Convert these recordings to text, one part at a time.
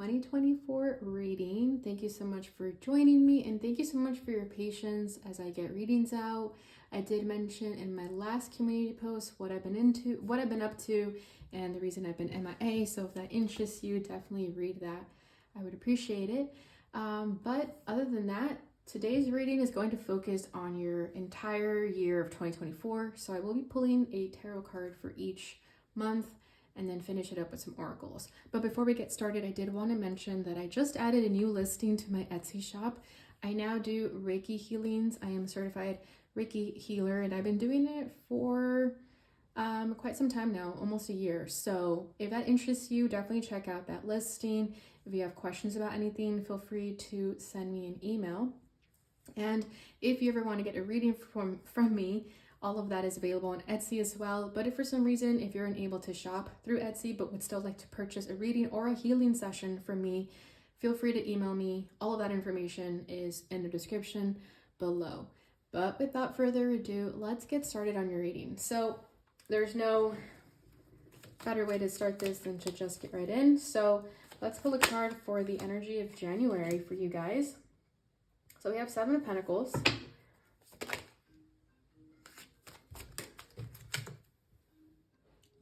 2024 reading. Thank you so much for joining me, and thank you so much for your patience as I get readings out. I did mention in my last community post what I've been up to, and the reason I've been MIA. So if that interests you, definitely read that. I would appreciate it. But other than that, today's reading is going to focus on your entire year of 2024. So I will be pulling a tarot card for each month and then finish it up with some oracles. But before we get started, I did want to mention that I just added a new listing to my Etsy shop. I now do Reiki healings. I am a certified Reiki healer, and I've been doing it for quite some time now, almost a year. So if that interests you, definitely check out that listing. If you have questions about anything, feel free to send me an email. And if you ever want to get a reading from me, all of that is available on Etsy as well. But if for some reason, if you're unable to shop through Etsy but would still like to purchase a reading or a healing session from me, feel free to email me. All of that information is in the description below. But without further ado, let's get started on your reading. So there's no better way to start this than to just get right in. So let's pull a card for the energy of January for you guys. So we have Seven of Pentacles.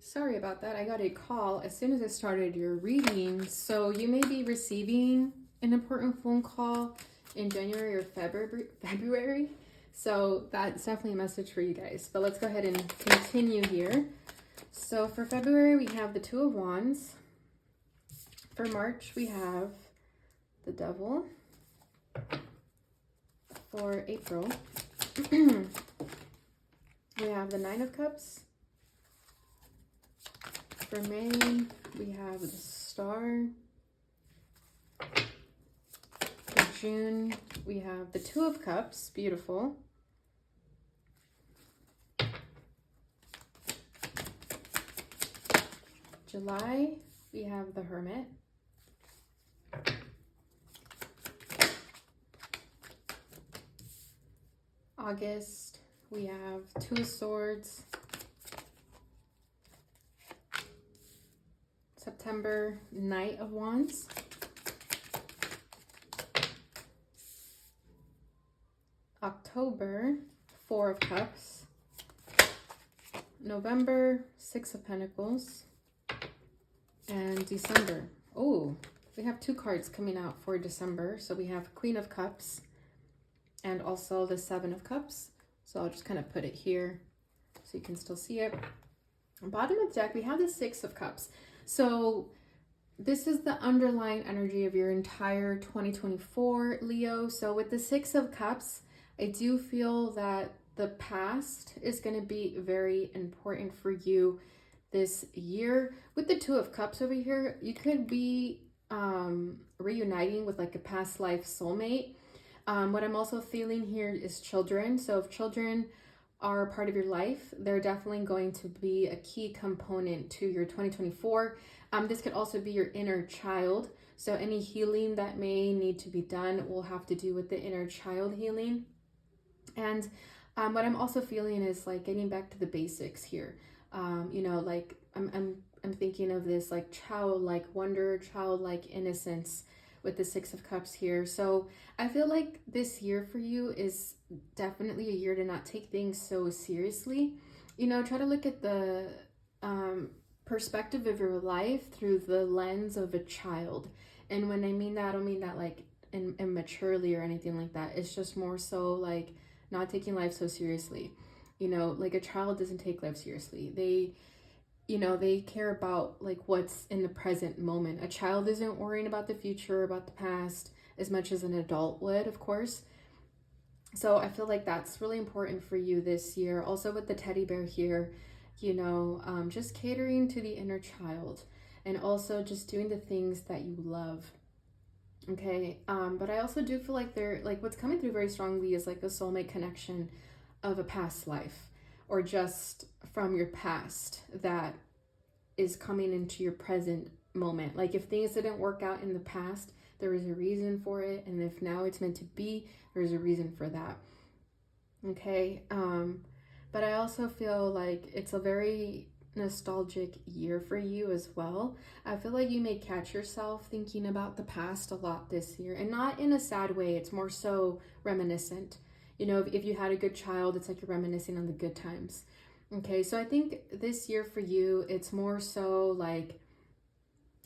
Sorry about that. I got a call as soon as I started your reading. So you may be receiving an important phone call in January or February. So that's definitely a message for you guys. But let's go ahead and continue here. So for February, we have the Two of Wands. For March, we have the Devil. For April, we have the Nine of Cups. For May, we have the Star. For June, we have the Two of Cups. Beautiful. July, we have the Hermit. August, we have Two of Swords. September, Knight of Wands. October, Four of Cups. November, Six of Pentacles. And December. Oh, we have two cards coming out for December. So we have Queen of Cups and also the Seven of Cups. So I'll just kind of put it here so you can still see it. Bottom of the deck, we have the Six of Cups. So this is the underlying energy of your entire 2024, Leo. So with the Six of Cups, I do feel that the past is going to be very important for you this year. With the Two of Cups over here, you could be reuniting with like a past life soulmate. What I'm also feeling here is children. So if children are a part of your life, they're definitely going to be a key component to your 2024. This could also be your inner child. So any healing that may need to be done will have to do with the inner child healing. And what I'm also feeling is like getting back to the basics here. You know, like I'm thinking of this like childlike wonder, childlike innocence with the Six of Cups here. So I feel like this year for you is definitely a year to not take things so seriously. You know, try to look at the perspective of your life through the lens of a child. And when I mean that, I don't mean that like immaturely or anything like that. It's just more so like not taking life so seriously. You know, like a child doesn't take life seriously. They care about like what's in the present moment. A child isn't worrying about the future, about the past, as much as an adult would, of course. So I feel like that's really important for you this year. Also with the teddy bear here, you know, just catering to the inner child and also just doing the things that you love. Okay. But I also do feel like what's coming through very strongly is like a soulmate connection of a past life, or just from your past that is coming into your present moment. Like if things didn't work out in the past, there was a reason for it. And if now it's meant to be, there's a reason for that. Okay. But I also feel like it's a very nostalgic year for you as well. I feel like you may catch yourself thinking about the past a lot this year, and not in a sad way. It's more so reminiscent. You know, if you had a good child, it's like you're reminiscing on the good times. Okay, so I think this year for you, it's more so like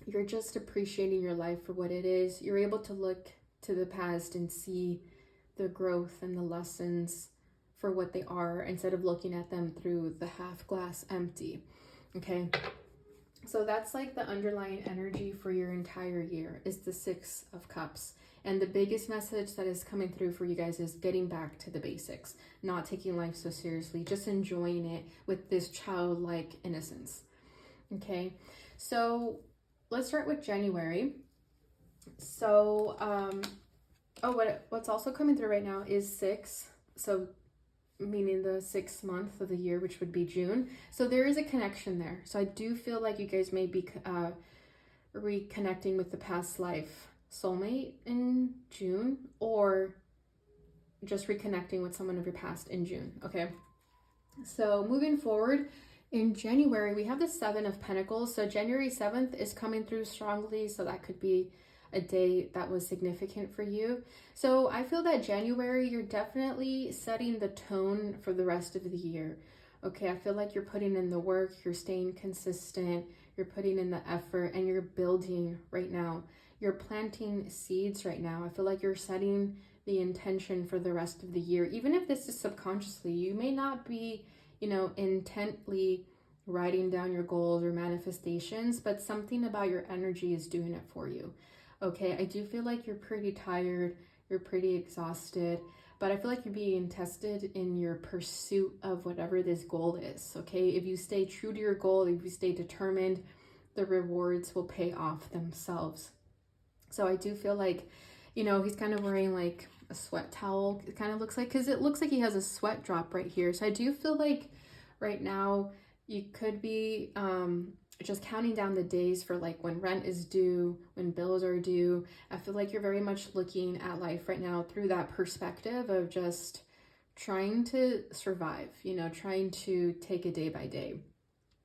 you're just appreciating your life for what it is. You're able to look to the past and see the growth and the lessons for what they are, instead of looking at them through the half glass empty. Okay, so that's like the underlying energy for your entire year, is the 6 of Cups. And the biggest message that is coming through for you guys is getting back to the basics, not taking life so seriously, just enjoying it with this childlike innocence. Okay, so let's start with January. So what's also coming through right now is 6, so meaning the 6th month of the year, which would be June. So there is a connection there. So I do feel like you guys may be reconnecting with the past life soulmate in June, or just reconnecting with someone of your past in June. Okay, so moving forward, in January we have the 7 of Pentacles. So January 7th is coming through strongly, so that could be a day that was significant for you. So I feel that January, you're definitely setting the tone for the rest of the year. Okay, I feel like you're putting in the work, you're staying consistent, you're putting in the effort, and you're building right now. You're planting seeds right now. I feel like you're setting the intention for the rest of the year. Even if this is subconsciously, you may not be, you know, intently writing down your goals or manifestations, but something about your energy is doing it for you. Okay, I do feel like you're pretty tired, you're pretty exhausted, but I feel like you're being tested in your pursuit of whatever this goal is. Okay, if you stay true to your goal, if you stay determined, the rewards will pay off themselves. So I do feel like, you know, he's kind of wearing like a sweat towel. It kind of looks like, because it looks like he has a sweat drop right here. So I do feel like right now you could be just counting down the days for like when rent is due, when bills are due. I feel like you're very much looking at life right now through that perspective of just trying to survive, you know, trying to take a day by day.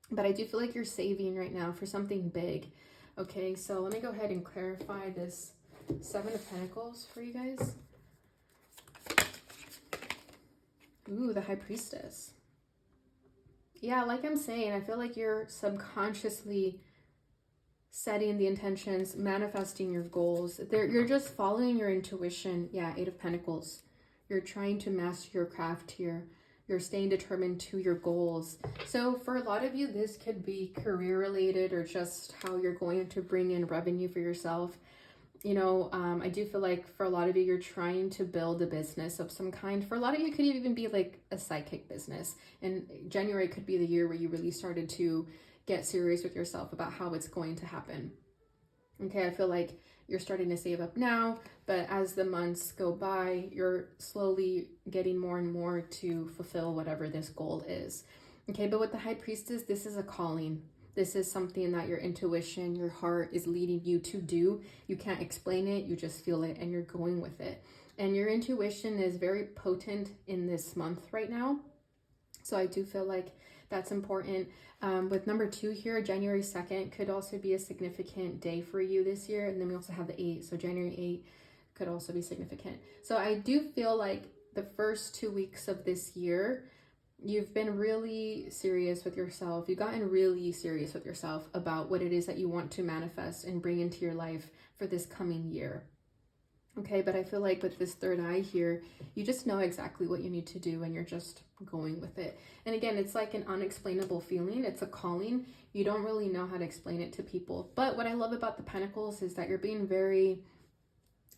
But I do feel like you're saving right now for something big. Okay, so let me go ahead and clarify this 7 of Pentacles for you guys. Ooh, the High Priestess. Yeah, like I'm saying, I feel like you're subconsciously setting the intentions, manifesting your goals. You're just following your intuition. Yeah, 8 of Pentacles. You're trying to master your craft here. You're staying determined to your goals. So for a lot of you, this could be career related, or just how you're going to bring in revenue for yourself. You know, I do feel like for a lot of you, you're trying to build a business of some kind. For a lot of you, it could even be like a psychic business. And January could be the year where you really started to get serious with yourself about how it's going to happen. Okay, I feel like you're starting to save up now, but as the months go by, you're slowly getting more and more to fulfill whatever this goal is. Okay, but with the High Priestess, this is a calling. This is something that your intuition, your heart is leading you to do. You can't explain it, you just feel it and you're going with it. And your intuition is very potent in this month right now. So I do feel like that's important. With number 2 here, January 2nd could also be a significant day for you this year. And then we also have the 8. So January 8 could also be significant. So I do feel like the first 2 weeks of this year, you've been really serious with yourself. You've gotten really serious with yourself about what it is that you want to manifest and bring into your life for this coming year. Okay, but I feel like with this third eye here, you just know exactly what you need to do and you're just going with it. And again, it's like an unexplainable feeling. It's a calling. You don't really know how to explain it to people. But what I love about the Pentacles is that you're being very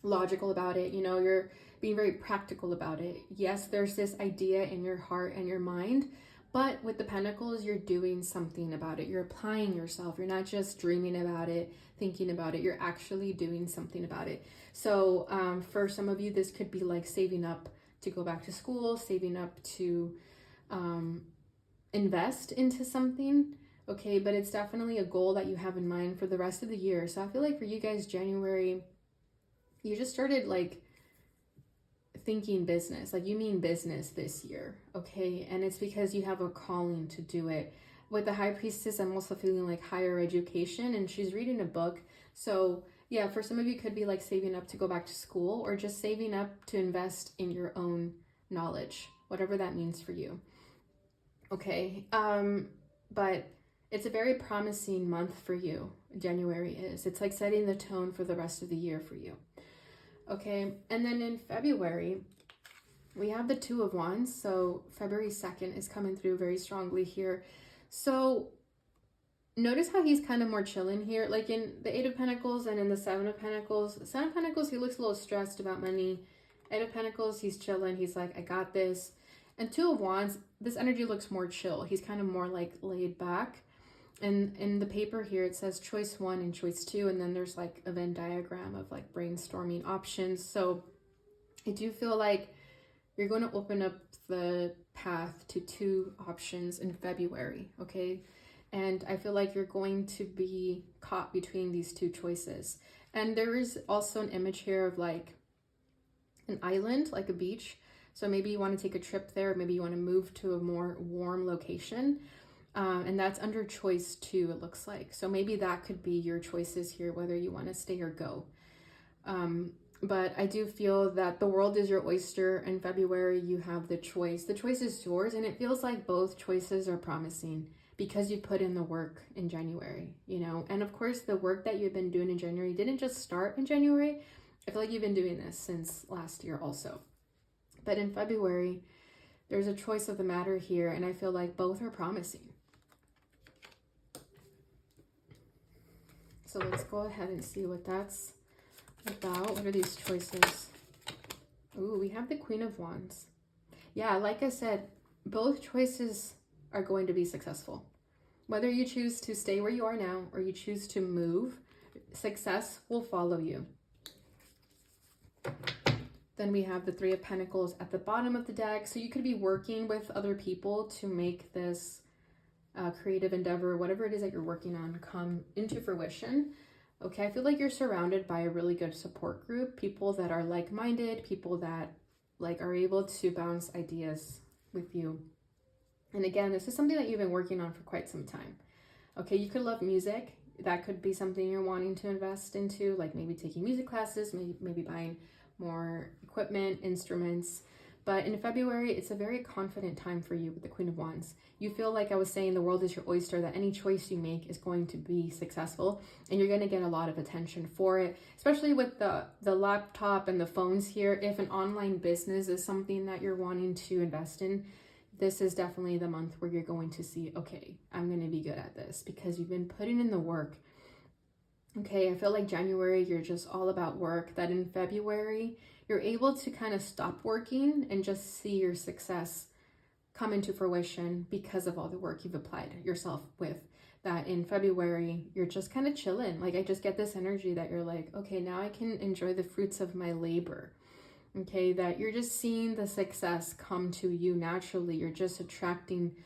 logical about it. You know, you're being very practical about it. Yes, there's this idea in your heart and your mind, but with the Pentacles, you're doing something about it. You're applying yourself. You're not just dreaming about it, thinking about it. You're actually doing something about it. So for some of you, this could be like saving up to go back to school, saving up to invest into something. Okay, but it's definitely a goal that you have in mind for the rest of the year. So I feel like for you guys, January, you just started like thinking business, like you mean business this year. Okay, and it's because you have a calling to do it. with the High Priestess, I'm also feeling like higher education, and she's reading a book. So yeah, for some of you, could be like saving up to go back to school, or just saving up to invest in your own knowledge, whatever that means for you. Okay, but it's a very promising month for you. January is. It's like setting the tone for the rest of the year for you. Okay, and then in February, we have the Two of Wands. So February 2nd is coming through very strongly here. So notice how he's kind of more chilling here. Like in the Eight of Pentacles and in the Seven of Pentacles. Seven of Pentacles, he looks a little stressed about money. Eight of Pentacles, he's chilling. He's like, I got this. And Two of Wands, this energy looks more chill. He's kind of more like laid back. And in the paper here, it says choice 1 and choice 2. And then there's like a Venn diagram of like brainstorming options. So I do feel like you're going to open up the path to 2 options in February, okay? And I feel like you're going to be caught between these 2 choices. And there is also an image here of like an island, like a beach. So maybe you want to take a trip there. Maybe you want to move to a more warm location. And that's under choice 2, it looks like. So maybe that could be your choices here, whether you want to stay or go. But I do feel that the world is your oyster. In February, you have the choice. The choice is yours, and it feels like both choices are promising because you put in the work in January, you know? And of course, the work that you've been doing in January didn't just start in January. I feel like you've been doing this since last year also. But in February, there's a choice of the matter here, and I feel like both are promising. So let's go ahead and see what that's about. What are these choices? Ooh, we have the Queen of Wands. Yeah, like I said, both choices are going to be successful. Whether you choose to stay where you are now or you choose to move, success will follow you. Then we have the Three of Pentacles at the bottom of the deck. So you could be working with other people to make this creative endeavor, whatever it is that you're working on, come into fruition. Okay, I feel like you're surrounded by a really good support group, people that are like-minded, people that like are able to bounce ideas with you. And again, this is something that you've been working on for quite some time. Okay, you could love music. That could be something you're wanting to invest into, like maybe taking music classes, maybe buying more equipment, instruments. But in February, it's a very confident time for you with the Queen of Wands. You feel like I was saying, the world is your oyster, that any choice you make is going to be successful, and you're going to get a lot of attention for it, especially with the laptop and the phones here. If an online business is something that you're wanting to invest in, this is definitely the month where you're going to see, okay, I'm going to be good at this because you've been putting in the work. Okay, I feel like January, you're just all about work, that in February, you're able to kind of stop working and just see your success come into fruition because of all the work you've applied yourself with. That in February, you're just kind of chilling. Like I just get this energy that you're like, okay, now I can enjoy the fruits of my labor. Okay, that you're just seeing the success come to you naturally. You're just attracting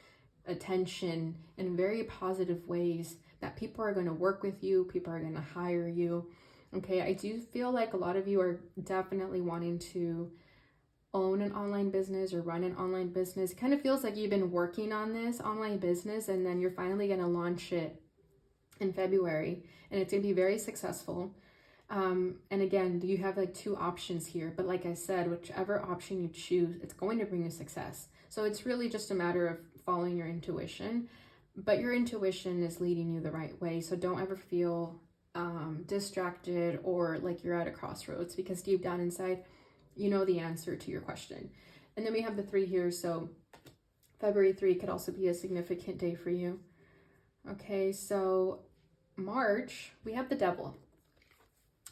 attention in very positive ways, that people are going to work with you, people are going to hire you. Okay, I do feel like a lot of you are definitely wanting to own an online business or run an online business. It kind of feels like you've been working on this online business and then you're finally going to launch it in February, and it's going to be very successful. And again, you have like 2 options here, but like I said, whichever option you choose, it's going to bring you success. So it's really just a matter of following your intuition, but your intuition is leading you the right way. So don't ever feel distracted or like you're at a crossroads, because deep down inside, you know the answer to your question. And then we have the 3 here. So February 3 could also be a significant day for you. Okay, so March, we have the Devil.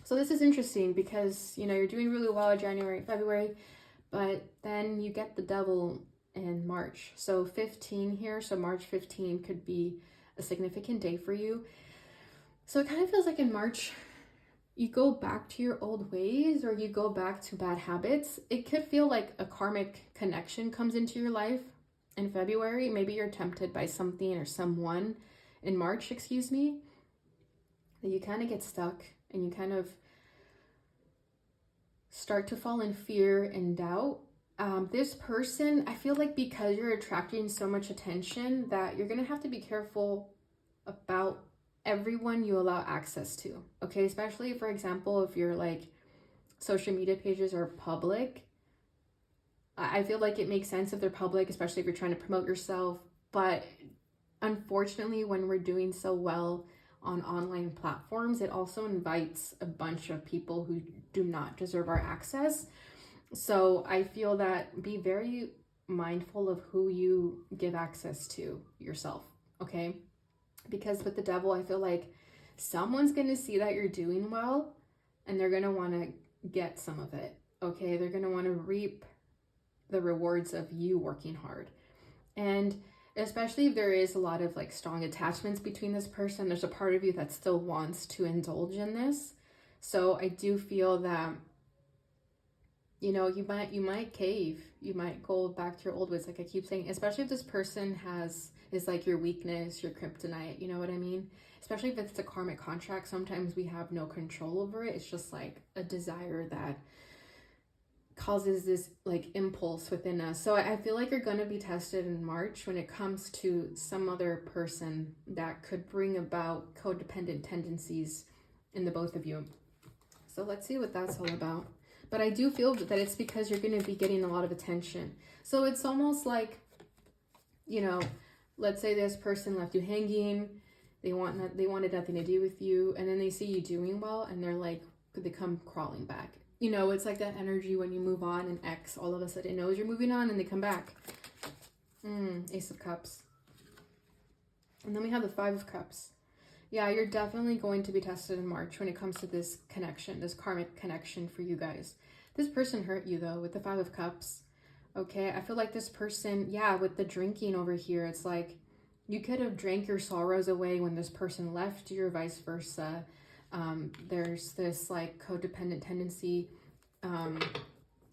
So this is interesting because, you know, you're doing really well in January, February, but then you get the Devil in March. So 15 here, so March 15 could be a significant day for you. So it kind of feels like in March, you go back to your old ways or you go back to bad habits. It could feel like a karmic connection comes into your life in February. Maybe you're tempted by something or someone in March, that you kind of get stuck and you kind of start to fall in fear and doubt. This person, I feel like because you're attracting so much attention that you're going to have to be careful about everyone you allow access to. Okay, especially for example, if your like social media pages are public, I feel like it makes sense if they're public, especially if you're trying to promote yourself. But unfortunately, when we're doing so well on online platforms, it also invites a bunch of people who do not deserve our access. So I feel that be very mindful of who you give access to yourself, okay? Because with the devil, I feel like someone's going to see that you're doing well and they're going to want to get some of it, okay? They're going to want to reap the rewards of you working hard. And especially if there is a lot of like strong attachments between this person, there's a part of you that still wants to indulge in this. So I do feel that, you know, you might cave, you might go back to your old ways, like I keep saying, especially if this person is like your weakness, your kryptonite, you know what I mean? Especially if it's a karmic contract, sometimes we have no control over it. It's just like a desire that causes this like impulse within us. So I feel like you're going to be tested in March when it comes to some other person that could bring about codependent tendencies in the both of you. So let's see what that's all about. But I do feel that it's because you're going to be getting a lot of attention. So it's almost like, you know, let's say this person left you hanging. They wanted nothing to do with you, and then they see you doing well, and they're like, they come crawling back. You know, it's like that energy when you move on and X all of a sudden knows you're moving on and they come back. Ace of Cups. And then we have the Five of Cups. Yeah, you're definitely going to be tested in March when it comes to this connection, this karmic connection for you guys. This person hurt you though with the Five of Cups. Okay, I feel like this person, yeah, with the drinking over here, it's like you could have drank your sorrows away when this person left you or vice versa. There's this like codependent tendency,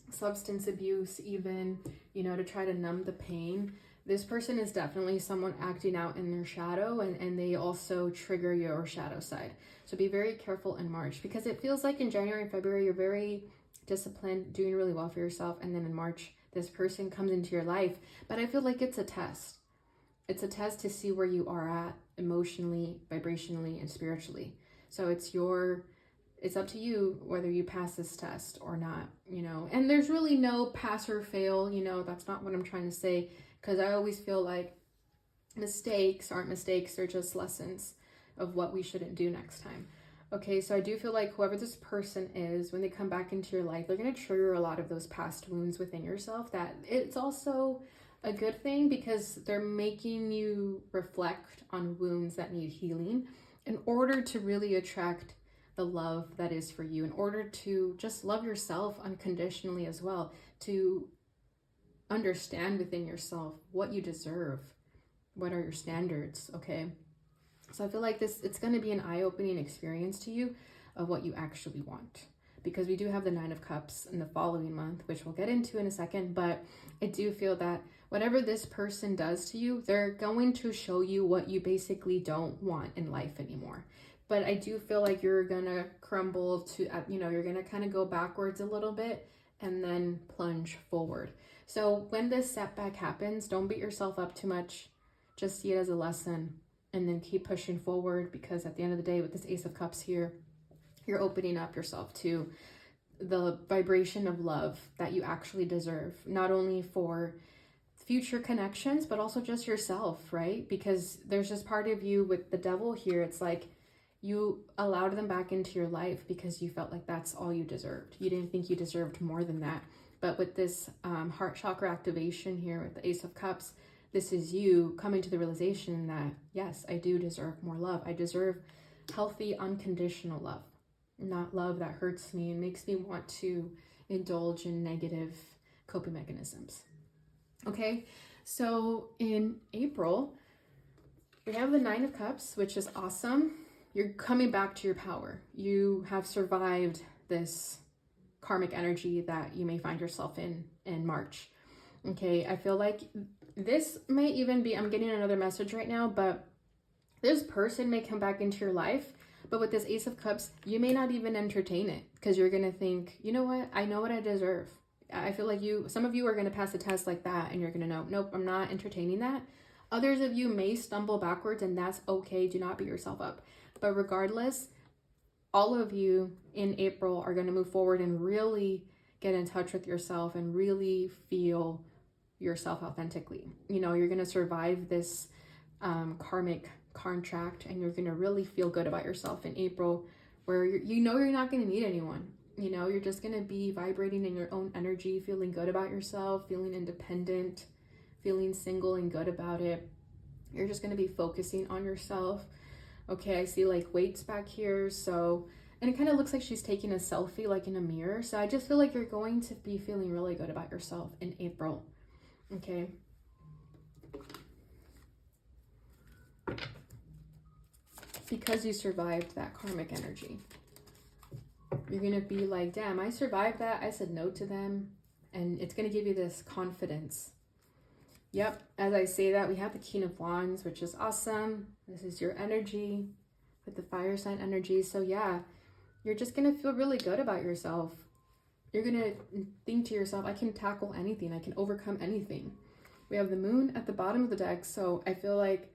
substance abuse even, you know, to try to numb the pain. This person is definitely someone acting out in their shadow, and they also trigger your shadow side. So be very careful in March, because it feels like in January and February, you're very disciplined, doing really well for yourself. And then in March, this person comes into your life. But I feel like it's a test. It's a test to see where you are at emotionally, vibrationally, and spiritually. So it's up to you whether you pass this test or not, you know. And there's really no pass or fail, you know, that's not what I'm trying to say. Because I always feel like mistakes aren't mistakes, they're just lessons of what we shouldn't do next time. Okay, so I do feel like whoever this person is, when they come back into your life, they're going to trigger a lot of those past wounds within yourself. That it's also a good thing because they're making you reflect on wounds that need healing in order to really attract the love that is for you, in order to just love yourself unconditionally as well, to understand within yourself what you deserve, what are your standards, okay? So I feel like it's going to be an eye-opening experience to you of what you actually want, because we do have the Nine of Cups in the following month, which we'll get into in a second. But I do feel that whatever this person does to you, they're going to show you what you basically don't want in life anymore. But I do feel like you're gonna crumble to, you know, you're gonna kind of go backwards a little bit and then plunge forward. So when this setback happens, don't beat yourself up too much. Just see it as a lesson and then keep pushing forward, because at the end of the day, with this Ace of Cups here, you're opening up yourself to the vibration of love that you actually deserve, not only for future connections, but also just yourself, right? Because there's this part of you with the devil here. It's like you allowed them back into your life because you felt like that's all you deserved. You didn't think you deserved more than that. But with this heart chakra activation here with the Ace of Cups, this is you coming to the realization that, yes, I do deserve more love. I deserve healthy, unconditional love, not love that hurts me and makes me want to indulge in negative coping mechanisms. Okay, so in April, we have the Nine of Cups, which is awesome. You're coming back to your power. You have survived this karmic energy that you may find yourself in March. Okay, I feel like this may even be, I'm getting another message right now, but this person may come back into your life, but with this Ace of Cups, you may not even entertain it, because you're going to think, you know what? I know what I deserve. I feel like some of you are going to pass a test like that and you're going to know, nope, I'm not entertaining that. Others of you may stumble backwards, and that's okay. Do not beat yourself up. But regardless, all of you in April are going to move forward and really get in touch with yourself and really feel yourself authentically. You know, you're going to survive this karmic contract, and you're going to really feel good about yourself in April, where you know you're not going to need anyone. You know, you're just going to be vibrating in your own energy, feeling good about yourself, feeling independent, feeling single and good about it. You're just going to be focusing on yourself. Okay, I see like weights back here. So, and it kind of looks like she's taking a selfie like in a mirror. So I just feel like you're going to be feeling really good about yourself in April. Okay. Because you survived that karmic energy. You're going to be like, damn, I survived that. I said no to them. And it's going to give you this confidence. Yep, as I say that, we have the King of Wands, which is awesome. This is your energy with the fire sign energy. So yeah, you're just going to feel really good about yourself. You're going to think to yourself, I can tackle anything. I can overcome anything. We have the moon at the bottom of the deck. So I feel like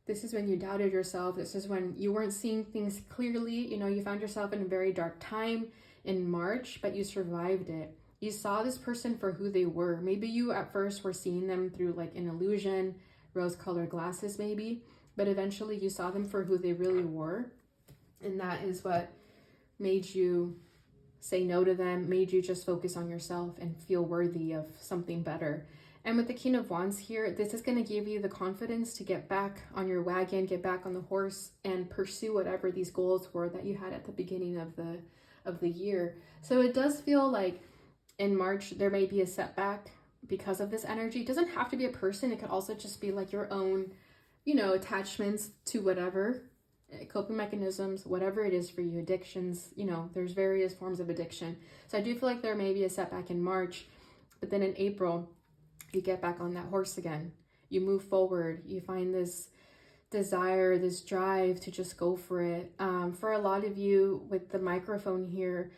this is when you doubted yourself. This is when you weren't seeing things clearly. You know, you found yourself in a very dark time in March, but you survived it. You saw this person for who they were. Maybe you at first were seeing them through like an illusion, rose-colored glasses maybe, but eventually you saw them for who they really were. And that is what made you say no to them, made you just focus on yourself and feel worthy of something better. And with the King of Wands here, this is going to give you the confidence to get back on your wagon, get back on the horse, and pursue whatever these goals were that you had at the beginning of the year. So it does feel like in March, there may be a setback because of this energy. It doesn't have to be a person. It could also just be like your own, you know, attachments to whatever, coping mechanisms, whatever it is for you, addictions, you know, there's various forms of addiction. So I do feel like there may be a setback in March, but then in April, you get back on that horse again. You move forward. You find this desire, this drive to just go for it. For a lot of you with the microphone here,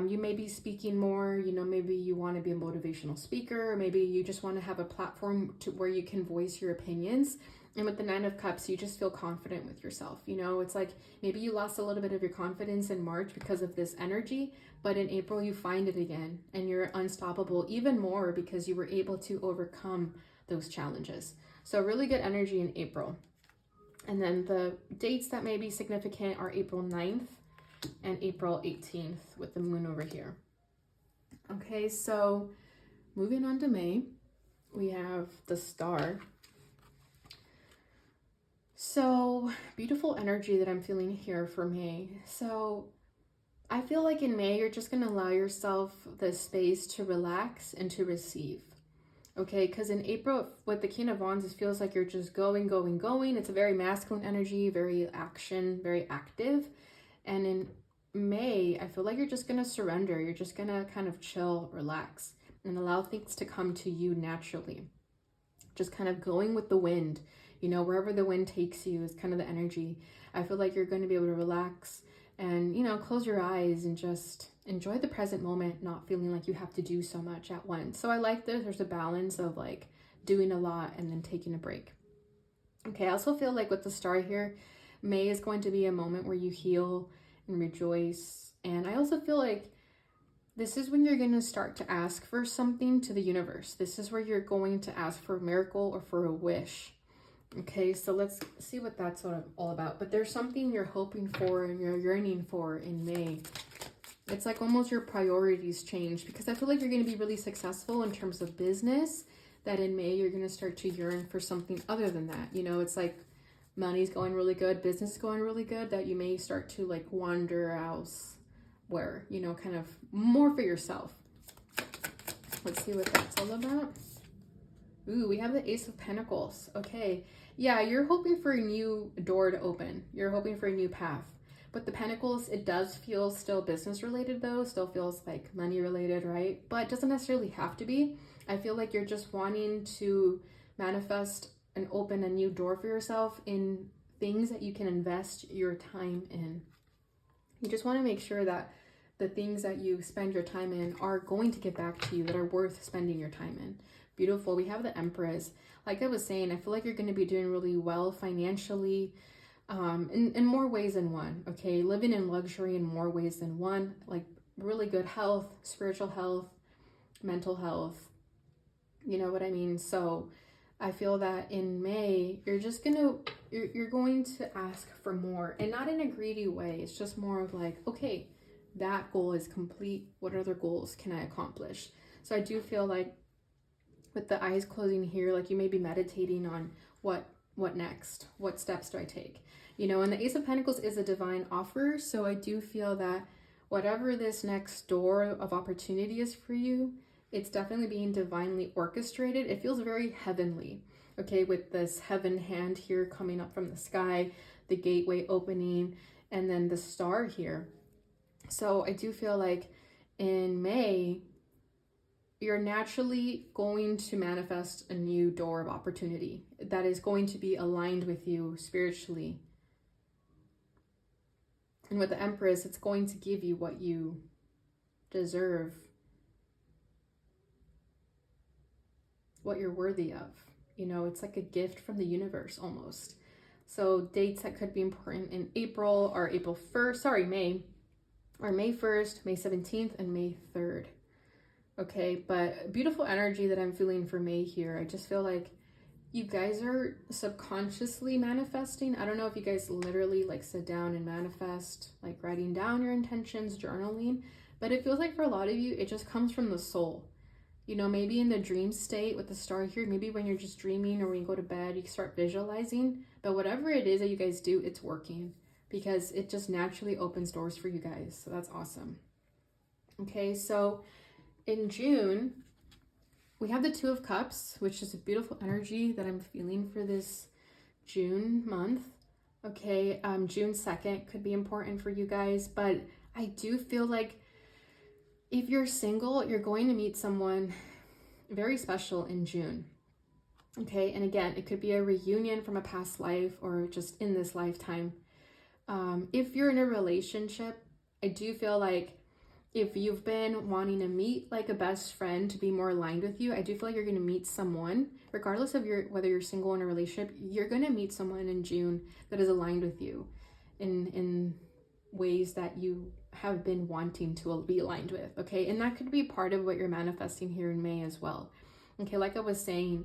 you may be speaking more, you know, maybe you want to be a motivational speaker, or maybe you just want to have a platform where you can voice your opinions. And with the Nine of Cups, you just feel confident with yourself. You know, it's like maybe you lost a little bit of your confidence in March because of this energy, but in April you find it again and you're unstoppable even more because you were able to overcome those challenges. So really good energy in April. And then the dates that may be significant are April 9th and April 18th with the moon over here. Okay, so moving on to May, we have the Star. So beautiful energy that I'm feeling here for May. So I feel like in May, you're just going to allow yourself the space to relax and to receive. Okay, because in April, with the King of Wands, it feels like you're just going. It's a very masculine energy, very action, very active. And in May, I feel like you're just going to surrender. You're just going to kind of chill, relax, and allow things to come to you naturally. Just kind of going with the wind, you know, wherever the wind takes you is kind of the energy. I feel like you're going to be able to relax and, you know, close your eyes and just enjoy the present moment, not feeling like you have to do so much at once. So I like that there's a balance of like doing a lot and then taking a break. Okay, I also feel like with the Star here, May is going to be a moment where you heal and rejoice. And I also feel like this is when you're going to start to ask for something to the universe. This is where you're going to ask for a miracle or for a wish. Okay, so let's see what that's all about. But there's something you're hoping for and you're yearning for in May. It's like almost your priorities change, because I feel like you're going to be really successful in terms of business, that in May you're going to start to yearn for something other than that. You know, it's like money's going really good, business is going really good, that you may start to like wander elsewhere, you know, kind of more for yourself. Let's see what that's all about. Ooh, we have the Ace of Pentacles. Okay, yeah, you're hoping for a new door to open. You're hoping for a new path. But the Pentacles, it does feel still business related though, still feels like money related, right? But it doesn't necessarily have to be. I feel like you're just wanting to manifest and open a new door for yourself in things that you can invest your time in. You just want to make sure that the things that you spend your time in are going to get back to you, that are worth spending your time in. Beautiful. We have the Empress. Like I was saying, I feel like you're going to be doing really well financially, in more ways than one. Okay, living in luxury in more ways than one. Like really good health, spiritual health, mental health. You know what I mean? So I feel that in May, you're going to ask for more, and not in a greedy way. It's just more of like, okay, that goal is complete. What other goals can I accomplish? So I do feel like with the eyes closing here, like you may be meditating on what next? What steps do I take? You know, and the Ace of Pentacles is a divine offer. So I do feel that whatever this next door of opportunity is for you, it's definitely being divinely orchestrated. It feels very heavenly, okay, with this heaven hand here coming up from the sky, the gateway opening, and then the star here. So I do feel like in May, you're naturally going to manifest a new door of opportunity that is going to be aligned with you spiritually. And with the Empress, it's going to give you what you deserve, what you're worthy of. You know, it's like a gift from the universe almost. So dates that could be important in April are May, or May 1st, May 17th, and May 3rd. Okay, but beautiful energy that I'm feeling for May here. I just feel like you guys are subconsciously manifesting. I don't know if you guys literally like sit down and manifest, like writing down your intentions, journaling, but it feels like for a lot of you, it just comes from the soul. You know, maybe in the dream state with the star here, maybe when you're just dreaming or when you go to bed, you start visualizing, but whatever it is that you guys do, it's working because it just naturally opens doors for you guys. So that's awesome. Okay, so in June, we have the Two of Cups, which is a beautiful energy that I'm feeling for this June month. Okay, June 2nd could be important for you guys, but I do feel like if you're single, you're going to meet someone very special in June. Okay, and again, it could be a reunion from a past life or just in this lifetime. If you're in a relationship, I do feel like if you've been wanting to meet like a best friend to be more aligned with you, I do feel like you're going to meet someone, regardless of whether you're single or in a relationship, you're going to meet someone in June that is aligned with you in ways that you have been wanting to be aligned with. Okay, and that could be part of what you're manifesting here in May as well. Okay, like I was saying,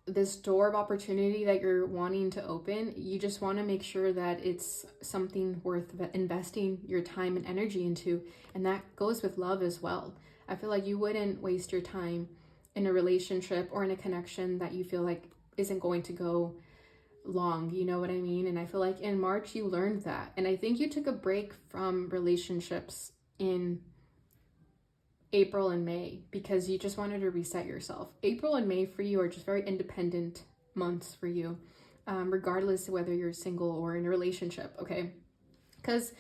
this door of opportunity that you're wanting to open, you just want to make sure that it's something worth investing your time and energy into. And that goes with love as well. I feel like you wouldn't waste your time in a relationship or in a connection that you feel like isn't going to go long. You know what I mean? And I feel like in March, you learned that. And I think you took a break from relationships in April and May because you just wanted to reset yourself. April and May for you are just very independent months for you, regardless of whether you're single or in a relationship, okay? Because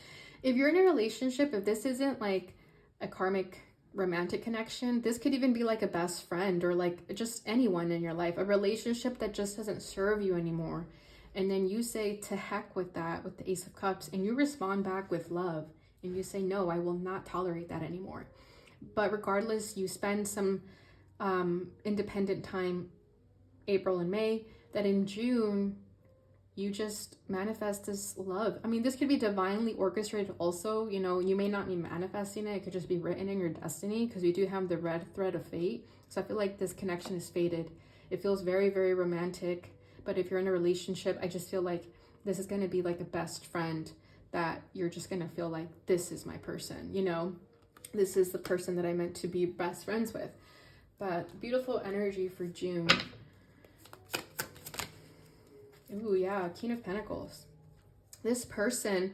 if you're in a relationship, if this isn't like a karmic romantic connection, this could even be like a best friend or like just anyone in your life, a relationship that just doesn't serve you anymore. And then you say to heck with that, with the Ace of Cups, and you respond back with love and you say, no, I will not tolerate that anymore. But regardless, you spend some independent time, April and May, that in June, you just manifest this love. I mean, this could be divinely orchestrated also. You know, you may not be manifesting it. It could just be written in your destiny because we do have the red thread of fate. So I feel like this connection is fated. It feels very, very romantic. But if you're in a relationship, I just feel like this is going to be like a best friend that you're just going to feel like this is my person, you know? This is the person that I meant to be best friends with. But beautiful energy for June. Ooh, yeah, King of Pentacles. This person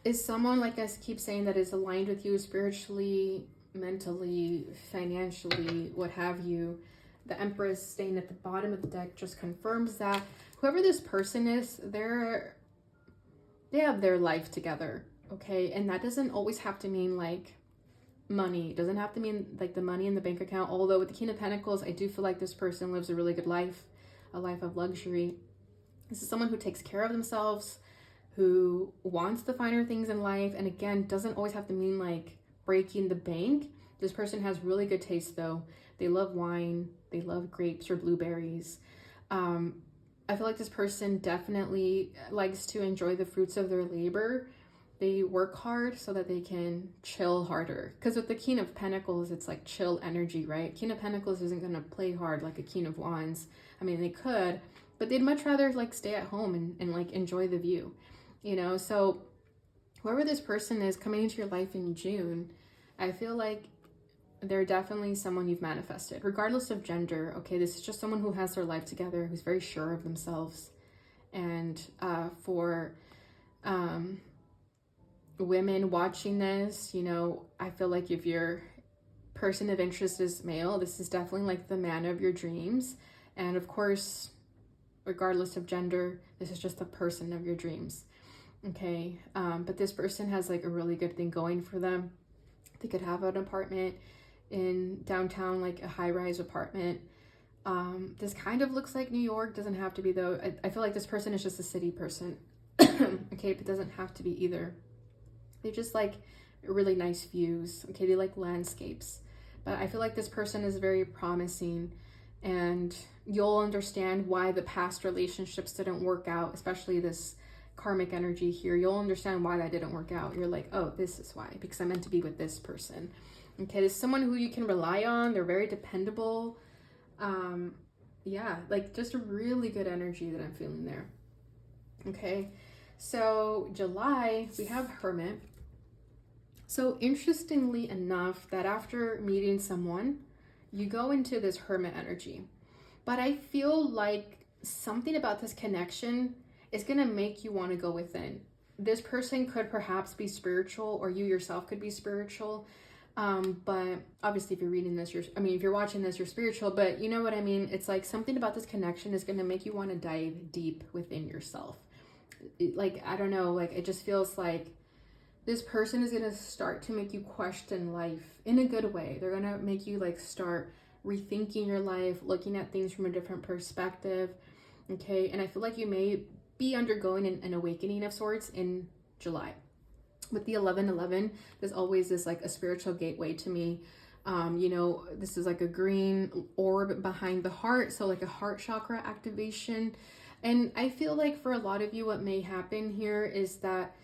is someone, like I keep saying, that is aligned with you spiritually, mentally, financially, what have you. The Empress staying at the bottom of the deck just confirms that. Whoever this person is, they have their life together, okay? And that doesn't always have to mean like money. It doesn't have to mean like the money in the bank account. Although with the King of Pentacles, I do feel like this person lives a really good life, a life of luxury. This is someone who takes care of themselves, who wants the finer things in life. And again, doesn't always have to mean like breaking the bank. This person has really good taste though. They love wine, they love grapes or blueberries. I feel like this person definitely likes to enjoy the fruits of their labor. They work hard so that they can chill harder. Because with the King of Pentacles, it's like chill energy, right? King of Pentacles isn't going to play hard like a King of Wands. I mean, they could, but they'd much rather like stay at home and like enjoy the view, you know? So whoever this person is coming into your life in June, I feel like they're definitely someone you've manifested, regardless of gender. Okay, this is just someone who has their life together, who's very sure of themselves. And for women watching this, you know, I feel like if your person of interest is male, this is definitely like the man of your dreams. And of course, regardless of gender, this is just the person of your dreams. Okay, but this person has like a really good thing going for them. They could have an apartment in downtown, like a high-rise apartment. This kind of looks like New York, doesn't have to be though. I feel like this person is just a city person. Okay, but doesn't have to be either. They just like really nice views. Okay, they like landscapes. But I feel like this person is very promising, and you'll understand why the past relationships didn't work out, especially this karmic energy here. You'll understand why that didn't work out. You're like, oh, this is why, because I'm meant to be with this person. Okay, there's someone who you can rely on. They're very dependable. Yeah, like just a really good energy that I'm feeling there. Okay, so July, we have Hermit. So interestingly enough, that after meeting someone, you go into this Hermit energy. But I feel like something about this connection is going to make you want to go within. This person could perhaps be spiritual, or you yourself could be spiritual. But obviously if you're reading this, if you're watching this, you're spiritual, but you know what I mean? It's like something about this connection is going to make you want to dive deep within yourself. Like, I don't know, like it just feels like this person is going to start to make you question life in a good way. They're going to make you like start rethinking your life, looking at things from a different perspective. Okay. And I feel like you may be undergoing an awakening of sorts in July. With the 1111, there's always this like a spiritual gateway to me. You know, this is like a green orb behind the heart, so like a heart chakra activation. And I feel like for a lot of you, what may happen here is that,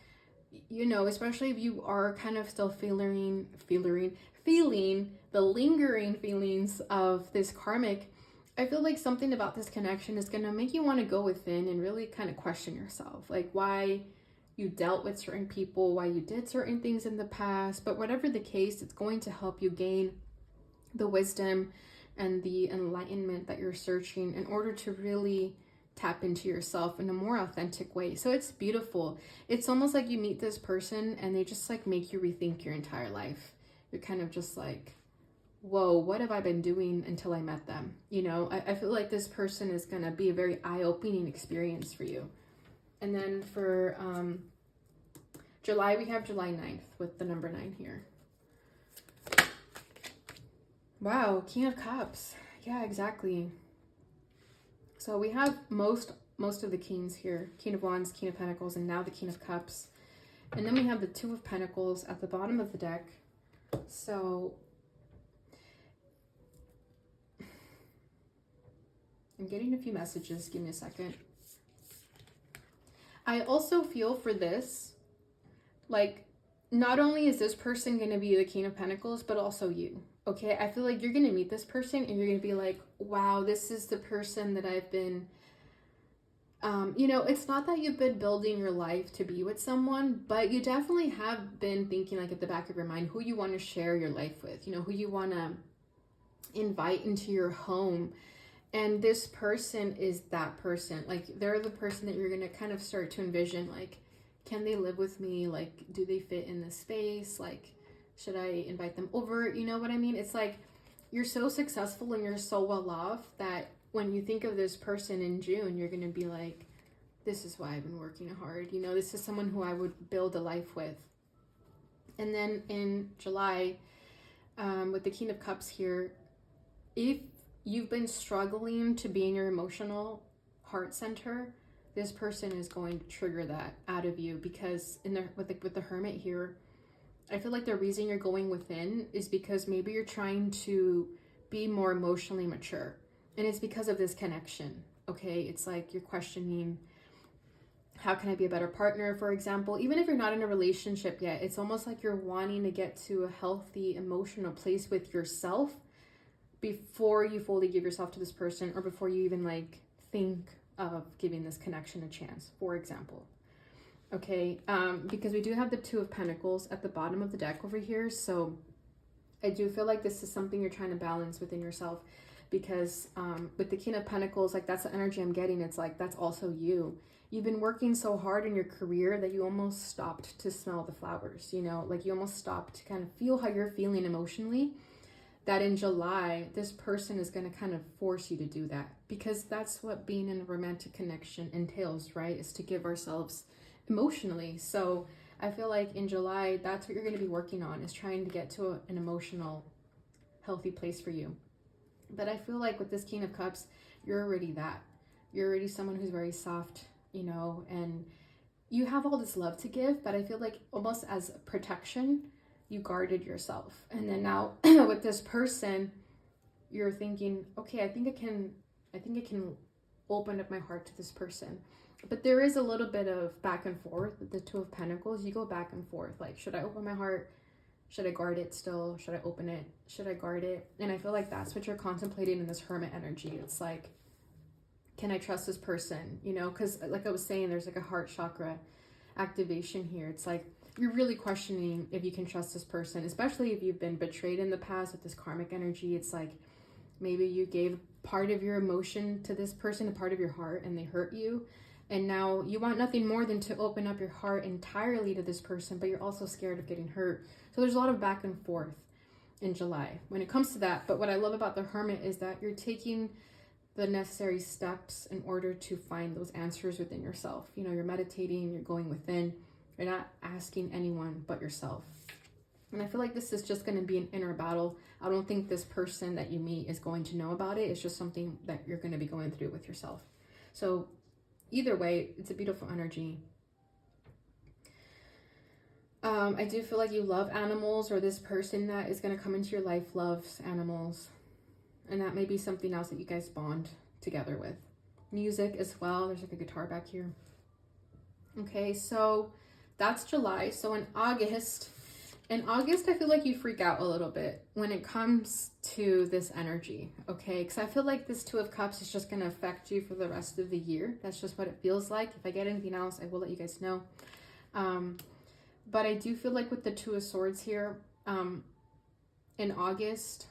you know, especially if you are kind of still feeling the lingering feelings of this karmic, I feel like something about this connection is going to make you want to go within and really kind of question yourself, like why you dealt with certain people, why you did certain things in the past. But whatever the case, it's going to help you gain the wisdom and the enlightenment that you're searching in order to really tap into yourself in a more authentic way. So it's beautiful. It's almost like you meet this person and they just like make you rethink your entire life. You're kind of just like, whoa, what have I been doing until I met them? You know, I feel like this person is going to be a very eye-opening experience for you. And then for July, we have July 9th with the number 9 here. Wow, King of Cups. Yeah, exactly. So we have most of the kings here. King of Wands, King of Pentacles, and now the King of Cups. And then we have the Two of Pentacles at the bottom of the deck. So I'm getting a few messages. Give me a second. I also feel for this, like, not only is this person going to be the King of Pentacles, but also you. Okay, I feel like you're going to meet this person and you're going to be like, wow, this is the person that I've been, you know, it's not that you've been building your life to be with someone, but you definitely have been thinking like at the back of your mind who you want to share your life with, you know, who you want to invite into your home. And this person is that person. Like, they're the person that you're going to kind of start to envision, like, can they live with me? Like, do they fit in this space? Like, should I invite them over? You know what I mean? It's like you're so successful and you're so well off that when you think of this person in June, you're going to be like, this is why I've been working hard. You know, this is someone who I would build a life with. And then in July, with the King of Cups here, if you've been struggling to be in your emotional heart center, this person is going to trigger that out of you, because with the Hermit here, I feel like the reason you're going within is because maybe you're trying to be more emotionally mature, and it's because of this connection. Okay, it's like you're questioning, how can I be a better partner, for example? Even if you're not in a relationship yet, it's almost like you're wanting to get to a healthy emotional place with yourself before you fully give yourself to this person, or before you even like think of giving this connection a chance, for example. Okay, because we do have the Two of Pentacles at the bottom of the deck over here. So I do feel like this is something you're trying to balance within yourself, because with the King of Pentacles, like that's the energy I'm getting. It's like that's also you. You've been working so hard in your career that you almost stopped to smell the flowers, you know, like you almost stopped to kind of feel how you're feeling emotionally. That in July, this person is going to kind of force you to do that, because that's what being in a romantic connection entails, right? Is to give ourselves emotionally. So I feel like in July, that's what you're going to be working on, is trying to get to an emotional, healthy place for you. But I feel like with this King of Cups, you're already that. You're already someone who's very soft, you know, and you have all this love to give, but I feel like almost as protection, you guarded yourself. And then now with this person, you're thinking, okay, I think I can open up my heart to this person. But there is a little bit of back and forth with the Two of Pentacles. You go back and forth. Like, should I open my heart? Should I guard it still? Should I open it? Should I guard it? And I feel like that's what you're contemplating in this Hermit energy. It's like, can I trust this person? You know, because like I was saying, there's like a heart chakra activation here. It's like you're really questioning if you can trust this person, especially if you've been betrayed in the past with this karmic energy. It's like maybe you gave part of your emotion to this person, a part of your heart, and they hurt you. And now you want nothing more than to open up your heart entirely to this person, but you're also scared of getting hurt. So there's a lot of back and forth in July when it comes to that. But what I love about the Hermit is that you're taking the necessary steps in order to find those answers within yourself. You know, you're meditating, you're going within, you're not asking anyone but yourself. And I feel like this is just going to be an inner battle. I don't think this person that you meet is going to know about it. It's just something that you're going to be going through with yourself. So either way, it's a beautiful energy. I do feel like you love animals, or this person that is going to come into your life loves animals. And that may be something else that you guys bond together with. Music as well. There's like a guitar back here. Okay, so that's July. So in August, I feel like you freak out a little bit when it comes to this energy, okay? Because I feel like this Two of Cups is just going to affect you for the rest of the year. That's just what it feels like. If I get anything else, I will let you guys know. But I do feel like with the Two of Swords here, in August,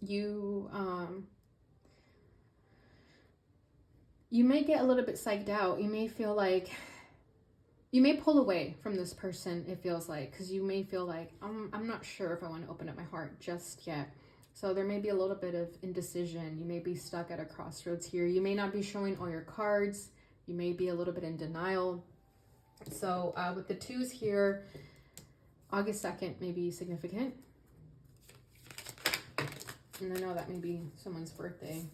you may get a little bit psyched out. You may feel like you may pull away from this person, it feels like, because you may feel like, I'm not sure if I want to open up my heart just yet. So there may be a little bit of indecision. You may be stuck at a crossroads here. You may not be showing all your cards. You may be a little bit in denial. So with the twos here, August 2nd may be significant. And I know that may be someone's birthday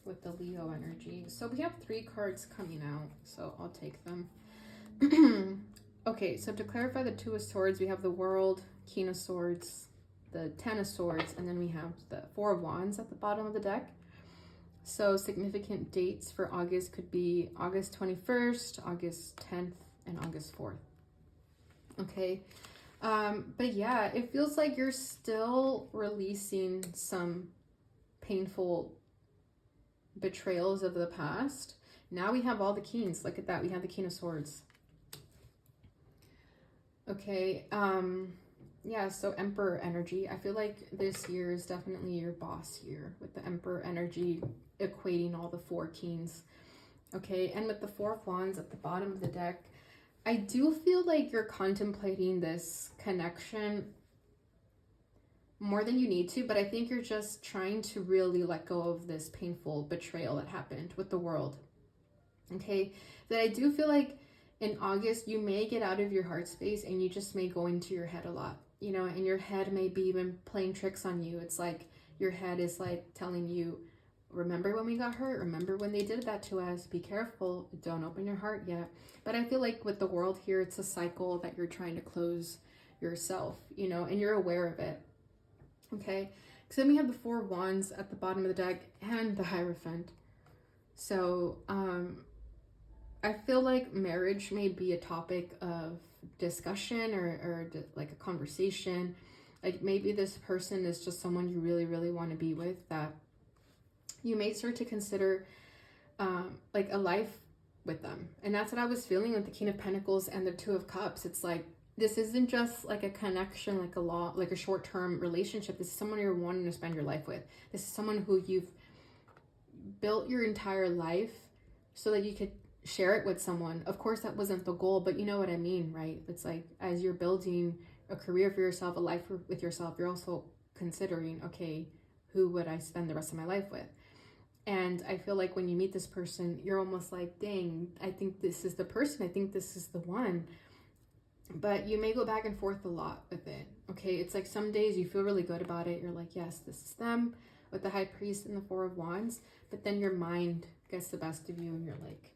with the Leo energy. So we have 3 cards coming out, so I'll take them. Okay, so to clarify the Two of Swords, we have the World, King of Swords, the Ten of Swords, and then we have the Four of Wands at the bottom of the deck. So significant dates for August could be August 21st, August 10th, and August 4th. Okay, but yeah, it feels like you're still releasing some painful betrayals of the past. Now we have all the Kings. Look at that. We have the King of Swords. Okay, yeah, so Emperor energy. I feel like this year is definitely your boss year with the Emperor energy equating all the 4 Kings. Okay, and with the Four of Wands at the bottom of the deck, I do feel like you're contemplating this connection more than you need to, but I think you're just trying to really let go of this painful betrayal that happened with the World. Okay, that I do feel like in August, you may get out of your heart space and you just may go into your head a lot, you know, and your head may be even playing tricks on you. It's like your head is like telling you, remember when we got hurt? Remember when they did that to us? Be careful. Don't open your heart yet. But I feel like with the world here, it's a cycle that you're trying to close yourself, you know, and you're aware of it. Okay. So then we have the 4 of Wands at the bottom of the deck and the Hierophant. So I feel like marriage may be a topic of discussion or like a conversation. Like maybe this person is just someone you really, really want to be with, that you may start to consider like a life with them. And that's what I was feeling with the King of Pentacles and the 2 of Cups. It's like, this isn't just like a connection, like a short-term relationship. This is someone you're wanting to spend your life with. This is someone who you've built your entire life so that you could share it with someone. Of course, that wasn't the goal, but you know what I mean, right? It's like, as you're building a career for yourself, a life with yourself, you're also considering, okay, who would I spend the rest of my life with? And I feel like when you meet this person, you're almost like, dang, I think this is the person. I think this is the one. But you may go back and forth a lot with it. Okay, it's like some days you feel really good about it. You're like, yes, this is them, with the High Priest and the 4 of Wands. But then your mind gets the best of you and you're like,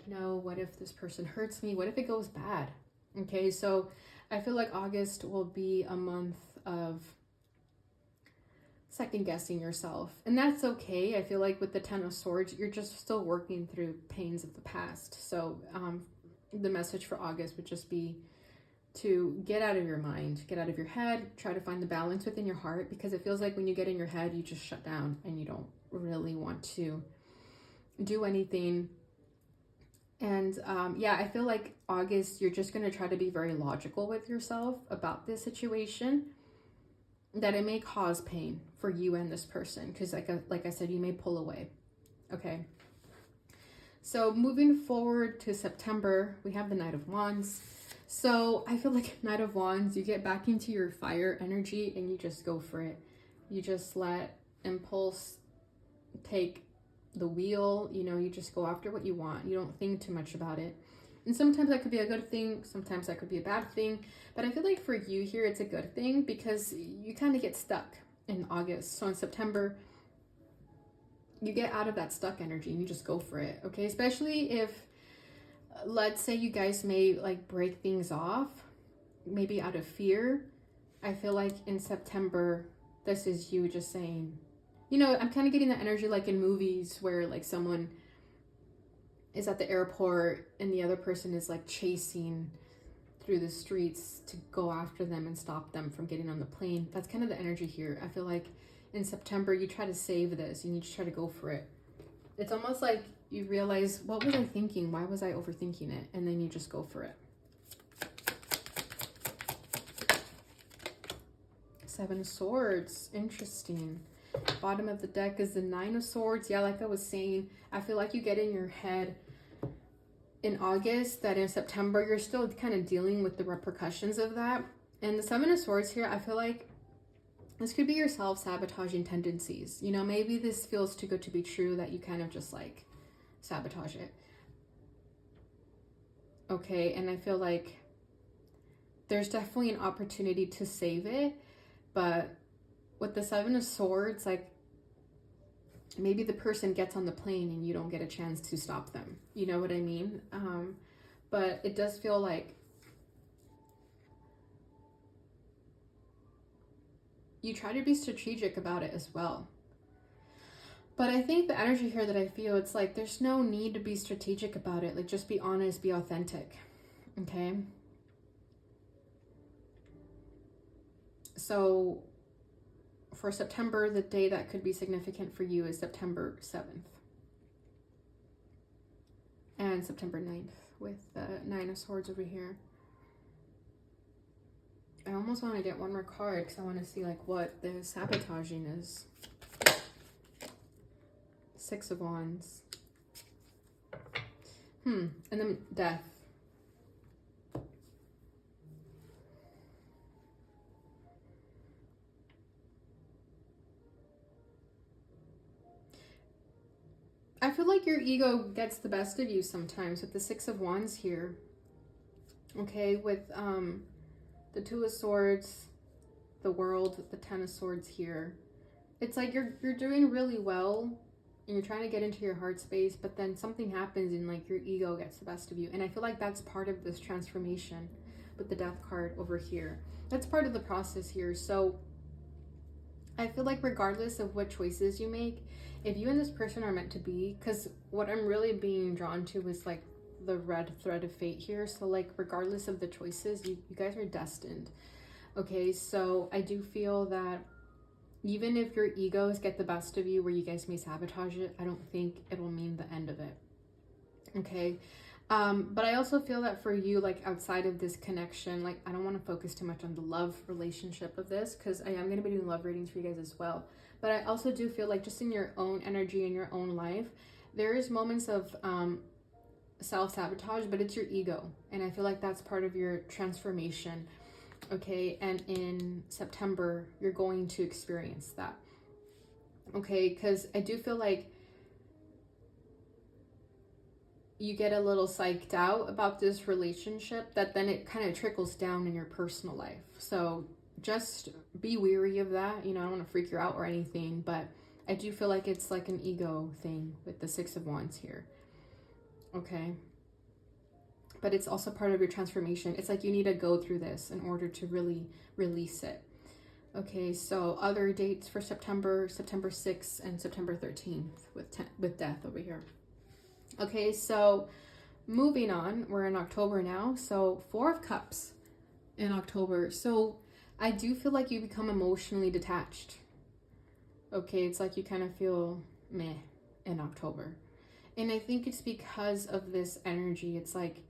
no, what if this person hurts me? What if it goes bad? Okay, so I feel like August will be a month of second guessing yourself, and that's okay. I feel like with the 10 of Swords, you're just still working through pains of the past. So the message for August would just be to get out of your mind, get out of your head, try to find the balance within your heart, because it feels like when you get in your head, you just shut down and you don't really want to do anything. And yeah, I feel like August, you're just going to try to be very logical with yourself about this situation, that it may cause pain for you and this person, because like I said, you may pull away. Okay, so moving forward to September, we have the Knight of Wands. So I feel like Knight of Wands, you get back into your fire energy and you just go for it. You just let impulse take the wheel, you know, you just go after what you want. You don't think too much about it. And sometimes that could be a good thing, sometimes that could be a bad thing. But I feel like for you here, it's a good thing, because you kind of get stuck in August. So in September, you get out of that stuck energy and you just go for it, okay? Especially if, let's say you guys may like break things off, maybe out of fear. I feel like in September, this is you just saying, you know, I'm kind of getting the energy like in movies where like someone is at the airport and the other person is like chasing through the streets to go after them and stop them from getting on the plane. That's kind of the energy here. I feel like in September, you try to save this and you just try to go for it. It's almost like you realize, what was I thinking? Why was I overthinking it? And then you just go for it. 7 of Swords. Interesting. Bottom of the deck is the 9 of Swords. Yeah, like I was saying, I feel like you get in your head in August that in September, you're still kind of dealing with the repercussions of that. And the 7 of Swords here, I feel like this could be your self-sabotaging tendencies. You know, maybe this feels too good to be true that you kind of just like sabotage it. Okay, and I feel like there's definitely an opportunity to save it, but with the 7 of Swords, like maybe the person gets on the plane and you don't get a chance to stop them. You know what I mean? But it does feel like you try to be strategic about it as well. But I think the energy here that I feel, it's like there's no need to be strategic about it. Like, just be honest, be authentic. Okay? So for September, the day that could be significant for you is September 7th. And September 9th with the 9 of Swords over here. I almost want to get one more card because I want to see like what the sabotaging is. 6 of Wands. And then Death. I feel like your ego gets the best of you sometimes with the 6 of Wands here. Okay, with the 2 of Swords, the World, the 10 of Swords here. It's like you're doing really well and you're trying to get into your heart space, but then something happens and like your ego gets the best of you. And I feel like that's part of this transformation with the Death card over here. That's part of the process here. So I feel like regardless of what choices you make, if you and this person are meant to be, because what I'm really being drawn to is like the red thread of fate here. So like regardless of the choices, you guys are destined. Okay, so I do feel that even if your egos get the best of you where you guys may sabotage it, I don't think it will mean the end of it. Okay, but I also feel that for you, like outside of this connection, like I don't want to focus too much on the love relationship of this, because I am going to be doing love readings for you guys as well. But I also do feel like just in your own energy, in your own life, there is moments of self-sabotage, but it's your ego. And I feel like that's part of your transformation. Okay, and in September, you're going to experience that. Okay, because I do feel like you get a little psyched out about this relationship, that then it kind of trickles down in your personal life. So just be wary of that. You know, I don't want to freak you out or anything, but I do feel like it's like an ego thing with the Six of Wands here. Okay. But it's also part of your transformation. It's like you need to go through this in order to really release it. Okay, so other dates for September, September 6th and September 13th with Death over here. Okay, so moving on, we're in October now. So 4 of Cups in October. So I do feel like you become emotionally detached. Okay, it's like you kind of feel meh in October. And I think it's because of this energy. It's like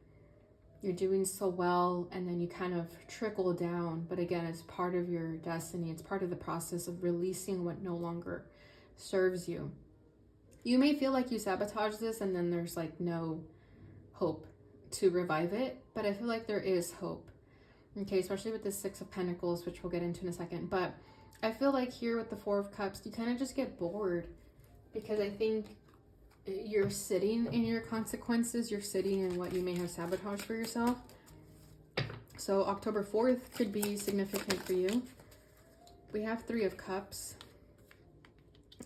you're doing so well and then you kind of trickle down. But again, it's part of your destiny. It's part of the process of releasing what no longer serves you. You may feel like you sabotage this and then there's like no hope to revive it. But I feel like there is hope. Okay, especially with the Six of Pentacles, which we'll get into in a second. But I feel like here with the 4 of Cups, you kind of just get bored. Because I think you're sitting in your consequences. You're sitting in what you may have sabotaged for yourself. So October 4th could be significant for you. We have 3 of Cups.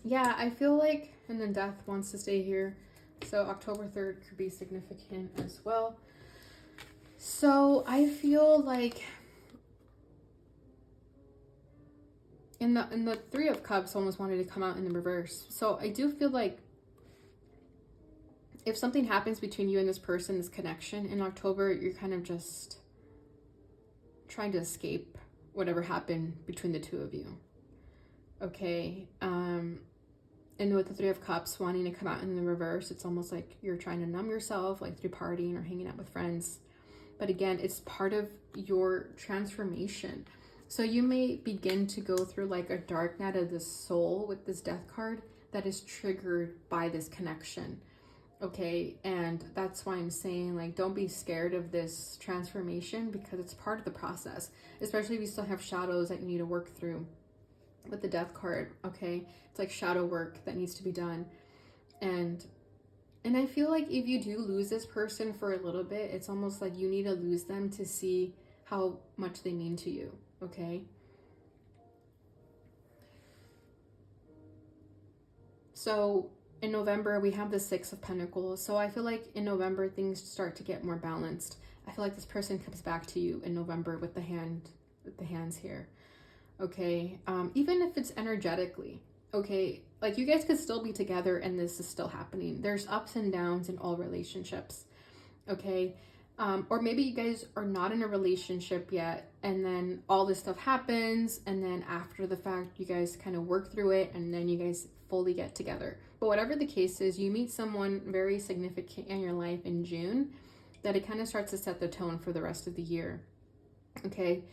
Yeah, I feel like, and then Death wants to stay here. So October 3rd could be significant as well. So I feel like in the 3 of Cups almost wanted to come out in the reverse. So I do feel like if something happens between you and this person, this connection in October, you're kind of just trying to escape whatever happened between the two of you. Okay. And with the 3 of Cups wanting to come out in the reverse, it's almost like you're trying to numb yourself, like through partying or hanging out with friends. But again, it's part of your transformation. So you may begin to go through like a dark night of the soul with this Death card that is triggered by this connection. Okay, and that's why I'm saying, like, don't be scared of this transformation, because it's part of the process, especially if you still have shadows that you need to work through with the Death card. Okay, it's like shadow work that needs to be done. And I feel like if you do lose this person for a little bit, it's almost like you need to lose them to see how much they mean to you. Okay, so in November, we have the 6 of Pentacles. So I feel like in November, things start to get more balanced. I feel like this person comes back to you in November with the hands here. Okay. Even if it's energetically, okay. Like you guys could still be together and this is still happening. There's ups and downs in all relationships. Okay. Or maybe you guys are not in a relationship yet, and then all this stuff happens, and then after the fact, you guys kind of work through it, and then you guys fully get together. But whatever the case is, you meet someone very significant in your life in June, that it kind of starts to set the tone for the rest of the year. Okay,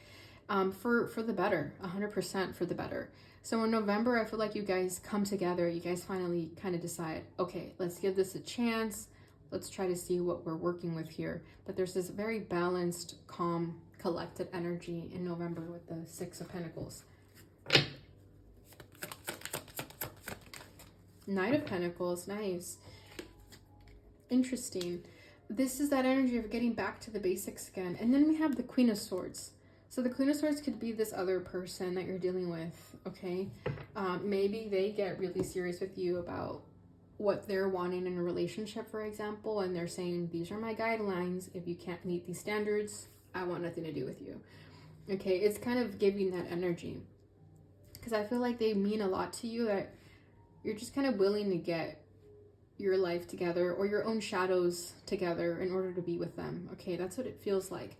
for the better, 100% for the better. So in November, I feel like you guys come together. You guys finally kind of decide, okay, let's give this a chance. Let's try to see what we're working with here. But there's this very balanced, calm, collected energy in November with the 6 of Pentacles. Knight of Pentacles, nice. Interesting. This is that energy of getting back to the basics again. And then we have the Queen of Swords. So the Queen of Swords could be this other person that you're dealing with, okay? Maybe they get really serious with you about what they're wanting in a relationship, for example, and they're saying, these are my guidelines. If you can't meet these standards, I want nothing to do with you. Okay, it's kind of giving that energy. Because I feel like they mean a lot to you, that you're just kind of willing to get your life together or your own shadows together in order to be with them. Okay, that's what it feels like.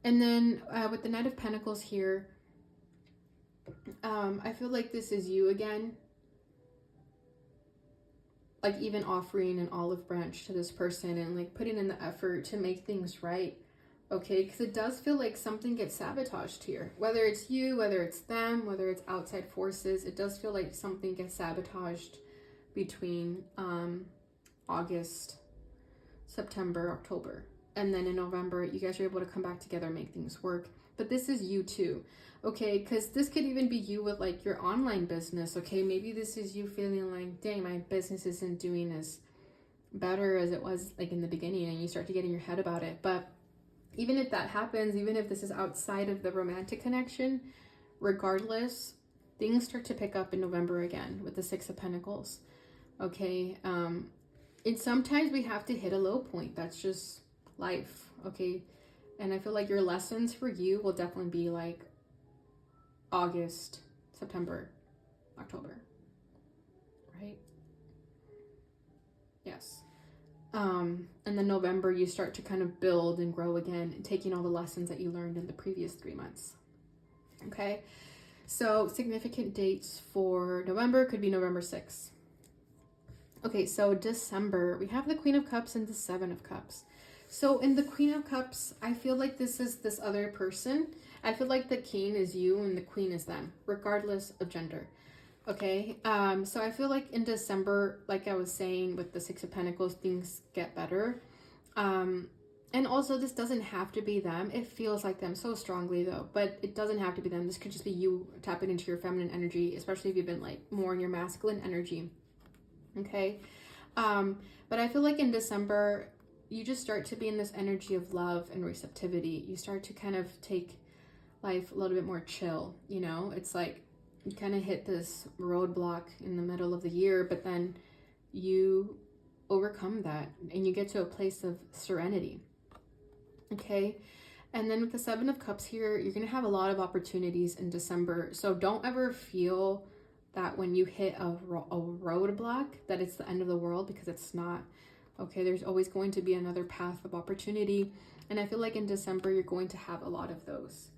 And then with the Knight of Pentacles here, I feel like this is you again. Like even offering an olive branch to this person and like putting in the effort to make things right. Okay, because it does feel like something gets sabotaged here. Whether it's you, whether it's them, whether it's outside forces, it does feel like something gets sabotaged between August, September, October. And then in November, you guys are able to come back together and make things work. But this is you too, okay? Because this could even be you with like your online business, okay? Maybe this is you feeling like, dang, my business isn't doing as better as it was like in the beginning, and you start to get in your head about it. But even if that happens, even if this is outside of the romantic connection, regardless, things start to pick up in November again with the Six of Pentacles, okay? And sometimes we have to hit a low point. That's just life, okay? And I feel like your lessons for you will definitely be like August, September, October, right? Yes. And then November, you start to kind of build and grow again, taking all the lessons that you learned in the previous 3 months. Okay. So significant dates for November could be November 6th. Okay. So December, we have the Queen of Cups and the Seven of Cups. So in the Queen of Cups, I feel like this is this other person. I feel like the king is you and the queen is them, regardless of gender. Okay, so I feel like in December, like I was saying with the Six of Pentacles, things get better. And also this doesn't have to be them. It feels like them so strongly though, but it doesn't have to be them. This could just be you tapping into your feminine energy, especially if you've been like more in your masculine energy. Okay, but I feel like in December, you just start to be in this energy of love and receptivity. You start to kind of take life a little bit more chill, you know? It's like you kind of hit this roadblock in the middle of the year, but then you overcome that and you get to a place of serenity. Okay? And then with the Seven of Cups here, you're going to have a lot of opportunities in December. So don't ever feel that when you hit a roadblock that it's the end of the world, because it's not. Okay, there's always going to be another path of opportunity. And I feel like in December, you're going to have a lot of those.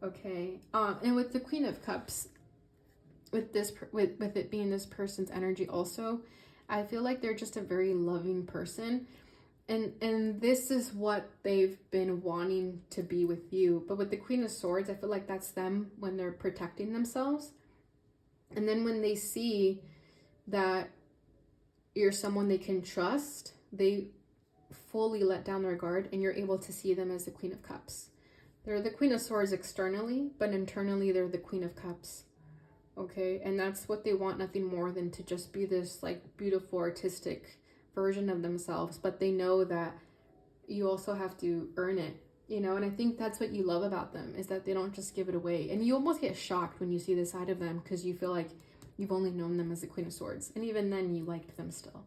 Okay, and with the Queen of Cups, with this, with it being this person's energy also, I feel like they're just a very loving person. And this is what they've been wanting to be with you. But with the Queen of Swords, I feel like that's them when they're protecting themselves. And then when they see that you're someone they can trust, they fully let down their guard and you're able to see them as the Queen of Cups. They're the Queen of Swords externally, but internally they're the Queen of Cups. Okay, and that's what they want, nothing more than to just be this like beautiful artistic version of themselves. But they know that you also have to earn it, you know? And I think that's what you love about them, is that they don't just give it away. And you almost get shocked when you see this side of them, because you feel like you've only known them as the Queen of Swords. And even then you liked them still.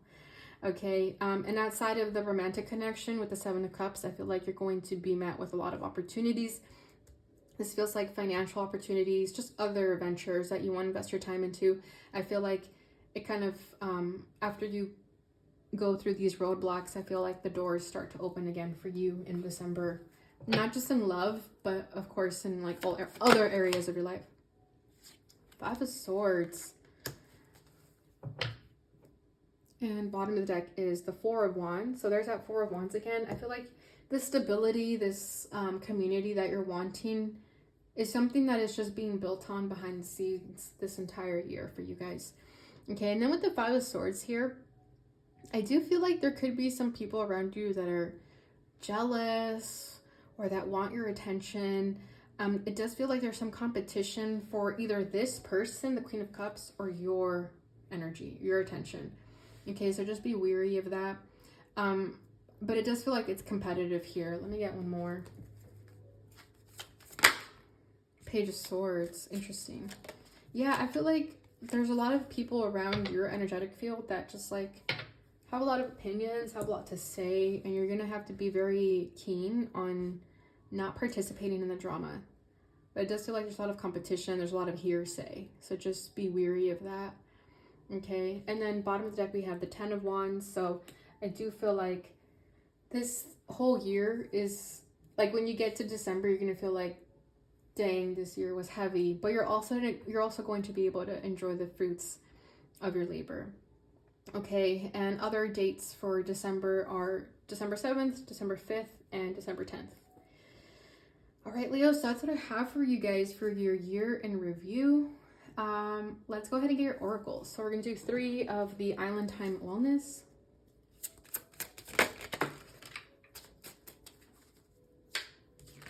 Okay, and outside of the romantic connection with the Seven of Cups, I feel like you're going to be met with a lot of opportunities. This feels like financial opportunities, just other ventures that you want to invest your time into. I feel like it kind of, after you go through these roadblocks, I feel like the doors start to open again for you in December. Not just in love, but of course in like all other areas of your life. Five of Swords. And bottom of the deck is the Four of Wands. So there's that Four of Wands again. I feel like this stability, this community that you're wanting is something that is just being built on behind the scenes this entire year for you guys. Okay, and then with the Five of Swords here, I do feel like there could be some people around you that are jealous or that want your attention. It does feel like there's some competition for either this person, the Queen of Cups, or your energy, your attention. Okay, so just be wary of that. But it does feel like it's competitive here. Let me get one more. Page of Swords. Interesting. Yeah, I feel like there's a lot of people around your energetic field that just like have a lot of opinions, have a lot to say, and you're gonna have to be very keen on not participating in the drama. But it does feel like there's a lot of competition, there's a lot of hearsay, so just be weary of that. Okay, and then bottom of the deck we have the 10 of Wands. So I do feel like this whole year is like, when you get to December, you're gonna feel like, dang, this year was heavy, but you're also going to be able to enjoy the fruits of your labor. Okay, and other dates for December are December 7th, December 5th, and December 10th. All right, Leo, so that's what I have for you guys for your year in review. Let's go ahead and get your oracles. So we're gonna do 3 of the Island Time Wellness.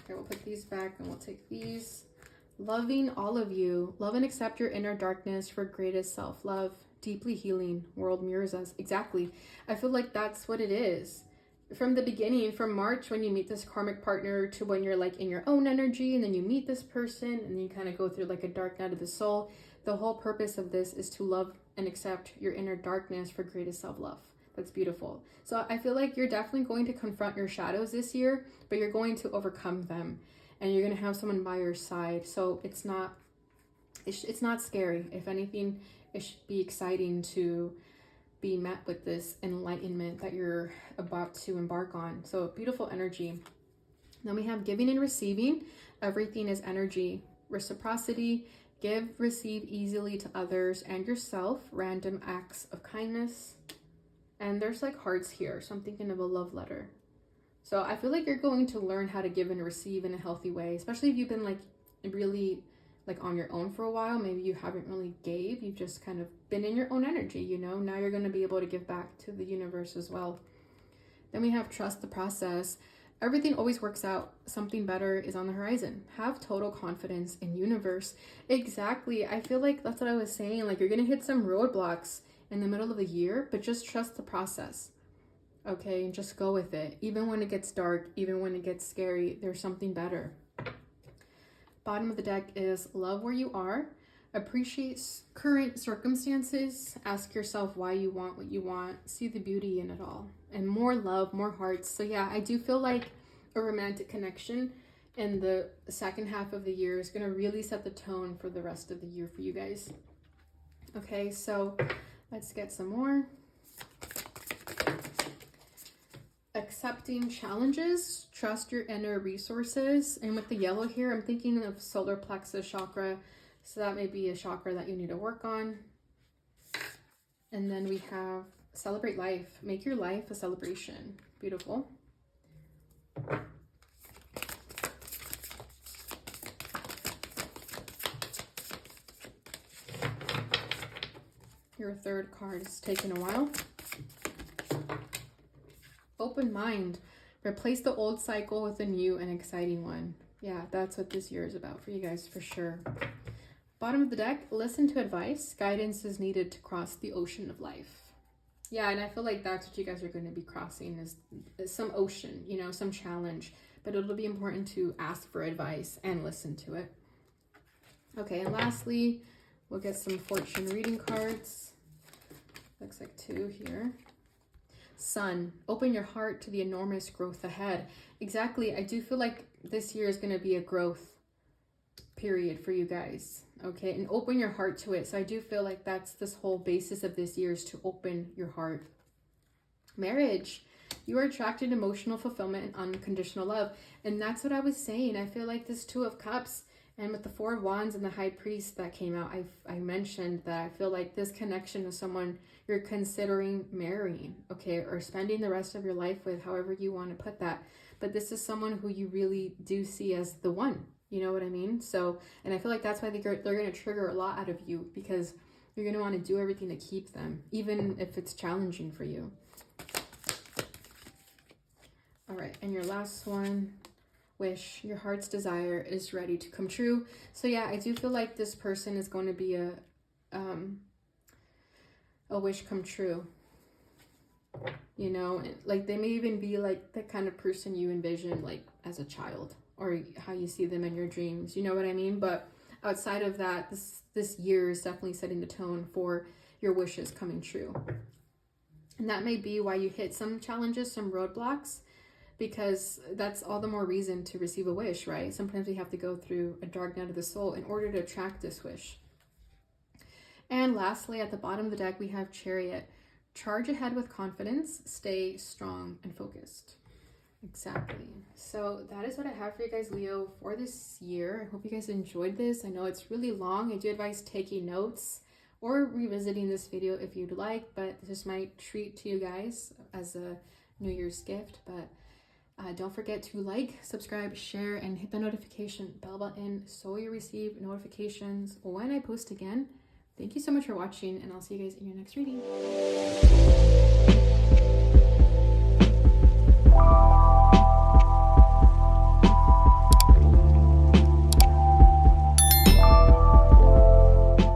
Okay, we'll put these back and we'll take these. Loving all of you. Love and accept your inner darkness for greatest self-love. Deeply healing. World mirrors us. Exactly. I feel like that's what it is. From the beginning, from March, when you meet this karmic partner, to when you're like in your own energy, and then you meet this person, and then you kind of go through like a dark night of the soul. The whole purpose of this is to love and accept your inner darkness for greatest self-love. That's beautiful. So I feel like you're definitely going to confront your shadows this year, but you're going to overcome them, and you're going to have someone by your side. So it's not scary. If anything, it should be exciting to be met with this enlightenment that you're about to embark on. So beautiful energy. Then we have giving and receiving. Everything is energy. Reciprocity. Give, receive easily to others and yourself. Random acts of kindness. And there's like hearts here, so I'm thinking of a love letter. So I feel like you're going to learn how to give and receive in a healthy way, especially if you've been like really like on your own for a while. Maybe you haven't really gave, you've just kind of been in your own energy, you know. Now you're going to be able to give back to the universe as well. Then we have trust the process. Everything always works out. Something better is on the horizon. Have total confidence in universe. Exactly. I feel like that's what I was saying. Like, you're going to hit some roadblocks in the middle of the year, but just trust the process. Okay, and just go with it. Even when it gets dark, even when it gets scary, there's something better. Bottom of the deck is love where you are. Appreciate current circumstances. Ask yourself why you want what you want. See the beauty in it all. And more love, more hearts. So yeah, I do feel like a romantic connection in the second half of the year is going to really set the tone for the rest of the year for you guys. Okay, so let's get some more. Accepting challenges, trust your inner resources. And with the yellow here, I'm thinking of solar plexus chakra. So that may be a chakra that you need to work on. And then we have celebrate life. Make your life a celebration. Beautiful. Your third card is taking a while. Open mind. Replace the old cycle with a new and exciting one. Yeah, that's what this year is about for you guys, for sure. Bottom of the deck, listen to advice. Guidance is needed to cross the ocean of life. Yeah, and I feel like that's what you guys are going to be crossing, is some ocean, you know, some challenge. But it'll be important to ask for advice and listen to it. Okay, and lastly, we'll get some fortune reading cards. Looks like 2 here. Sun, open your heart to the enormous growth ahead. Exactly. I do feel like this year is going to be a growth period for you guys. Okay, and open your heart to it. So I do feel like that's this whole basis of this year, is to open your heart. Marriage, you are attracted to emotional fulfillment and unconditional love. And that's what I was saying. I feel like this 2 of Cups, and with the 4 of Wands and the High Priest that came out, I mentioned that I feel like this connection with someone you're considering marrying, okay, or spending the rest of your life with, however you want to put that. But this is someone who you really do see as the one, you know what I mean? So, and I feel like that's why they're going to trigger a lot out of you, because you're going to want to do everything to keep them, even if it's challenging for you. All right, and your last one, wish, your heart's desire is ready to come true. So yeah, I do feel like this person is going to be a wish come true, you know. Like, they may even be like the kind of person you envision like as a child, or how you see them in your dreams, you know what I mean? But outside of that, this year is definitely setting the tone for your wishes coming true. And that may be why you hit some challenges, some roadblocks, because that's all the more reason to receive a wish, right? Sometimes we have to go through a dark night of the soul in order to attract this wish. And lastly, at the bottom of the deck, we have Chariot. Charge ahead with confidence, stay strong and focused. Exactly. So that is what I have for you guys, Leo, for this year. I hope you guys enjoyed this. I know it's really long. I do advise taking notes or revisiting this video if you'd like, but this is my treat to you guys as a New Year's gift. But don't forget to like, subscribe, share, and hit the notification bell button so you receive notifications when I post again. Thank you so much for watching, and I'll see you guys in your next reading.